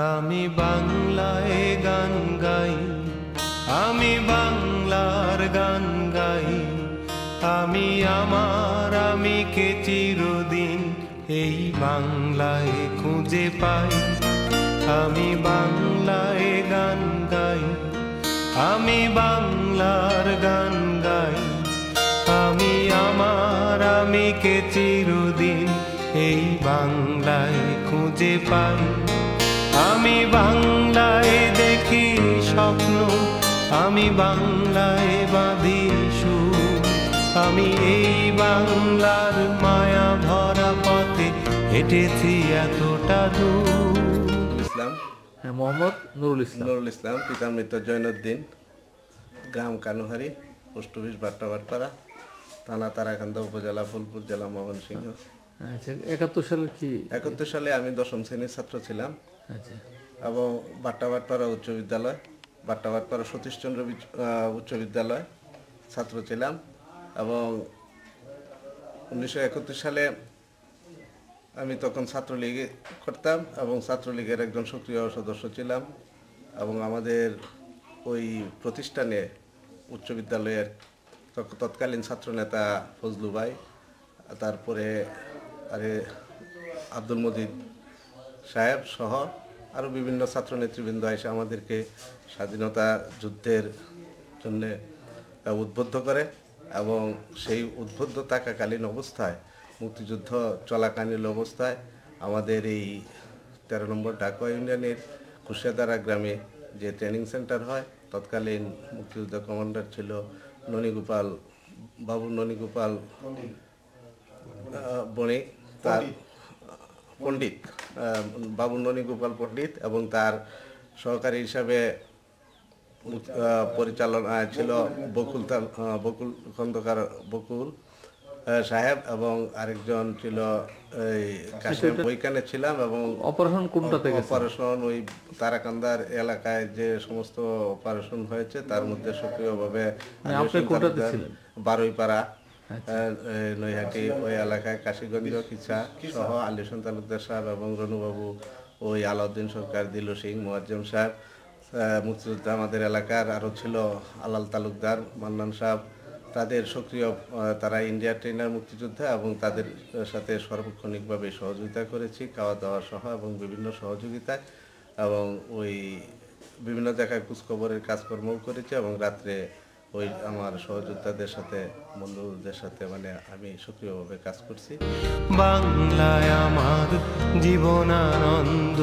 আমি বাংলায় গান গাই, আমি বাংলার গান গাই, আমি আমার আমিকে চিরদিন এই বাংলায় খুঁজে পাই। আমি বাংলায় গান গাই, আমি বাংলার গান গাই, আমি আমার আমিকে চিরদিন এই বাংলায় খুঁজে পাই। আমি বাংলায় দেখি স্বপ্ন, আমি বাংলায় বাঁধি সুর, আমি এই বাংলার মায়া ভরা পথে হেঁটেছি এতটা দূর। ইসলাম, হ্যাঁ, মোহাম্মদ নুরুল ইসলাম। নুরুল ইসলাম, পিতার মৃত জৈনুদ্দিন, গ্রাম কানুহারি, পোস্ট অফিস বাট্টাবাটপাড়া, থানা তারাকান্দা, উপজেলা ফুলপুর, জেলা ময়মনসিংহ। আচ্ছা, 71 সালে কি? 71 সালে আমি 10ম শ্রেণীর ছাত্র ছিলাম। আচ্ছা, এবং বাট্টাবাটপাড়া উচ্চ বিদ্যালয়, বাট্টাবাটপাড়া সতীশচন্দ্র উচ্চ বিদ্যালয় ছাত্র ছিলাম। এবং 1971 সালে আমি তখন ছাত্রলীগে করতাম এবং ছাত্রলীগের একজন সক্রিয় সদস্য ছিলাম। এবং আমাদের ওই প্রতিষ্ঠানে উচ্চ বিদ্যালয়ের তৎকালীন ছাত্রনেতা ফজলু ভাই, তারপরে আব্দুল মজিদ সাহেব সহ আরও বিভিন্ন ছাত্র নেতৃবৃন্দ এসে আমাদেরকে স্বাধীনতা যুদ্ধের জন্য উদ্বুদ্ধ করে। এবং সেই উদ্বুদ্ধ থাকাকালীন অবস্থায়, মুক্তিযুদ্ধ চলাকালীন অবস্থায় আমাদের এই 13 নম্বর ডাকুয়া ইউনিয়নের কুশিয়াদারা গ্রামে যে ট্রেনিং সেন্টার হয়, তৎকালীন মুক্তিযুদ্ধ কমান্ডার ছিল ননীগোপাল বাবু, ননীগোপাল বণিক, তার পণ্ডিত বাবু ননীগোপাল পণ্ডিত, এবং তার সহকারী হিসাবে পরিচালনা ছিল বকুল খন্দকার বকুল সাহেব, এবং আরেকজন ছিল এই কাশিম। ওইখানে ছিলাম। এবং অপারেশন কোনটাতে গেছে? অপারেশন ওই তারাকান্দার এলাকায় যে সমস্ত অপারেশন হয়েছে তার মধ্যে সক্রিয়ভাবে বারুইপাড়া, নৈহাটি ওই এলাকায়, কাশীগঞ্জ, কিছা সহ আলী হোসেন তালুকদার সাহেব এবং রনুবাবু, ওই আলাউদ্দিন সরকার, দিলু সিং, মুয়াজ্জম সাহেব, মুক্তিযোদ্ধা আমাদের এলাকার আরও ছিল আলাল তালুকদার, মান্নান সাহেব, তাদের সক্রিয়, তারা ইন্ডিয়া ট্রেনার মুক্তিযোদ্ধা, এবং তাদের সাথে সার্বক্ষণিকভাবে সহযোগিতা করেছি, খাওয়া দাওয়া সহ এবং বিভিন্ন সহযোগিতায়। এবং ওই বিভিন্ন জায়গায় খোঁজখবরের কাজকর্মও করেছি। এবং রাত্রে ওই আমার সহযোদ্ধাদের সাথে, বন্ধুদের সাথে আমি সক্রিয়ভাবে কাজ করছি। বাংলায় আমার জীবনানন্দ,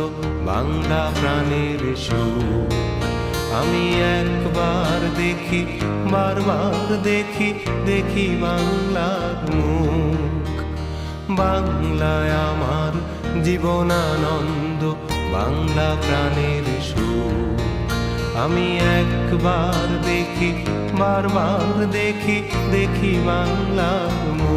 বাংলা প্রাণের সুর, আমি একবার দেখি, বারবার দেখি, দেখি বাংলার মুখ। বাংলায় আমার জীবনানন্দ, বাংলা প্রাণের সুর, আমি একবার দেখি, বারবার দেখি, দেখি বাংলার মুখ।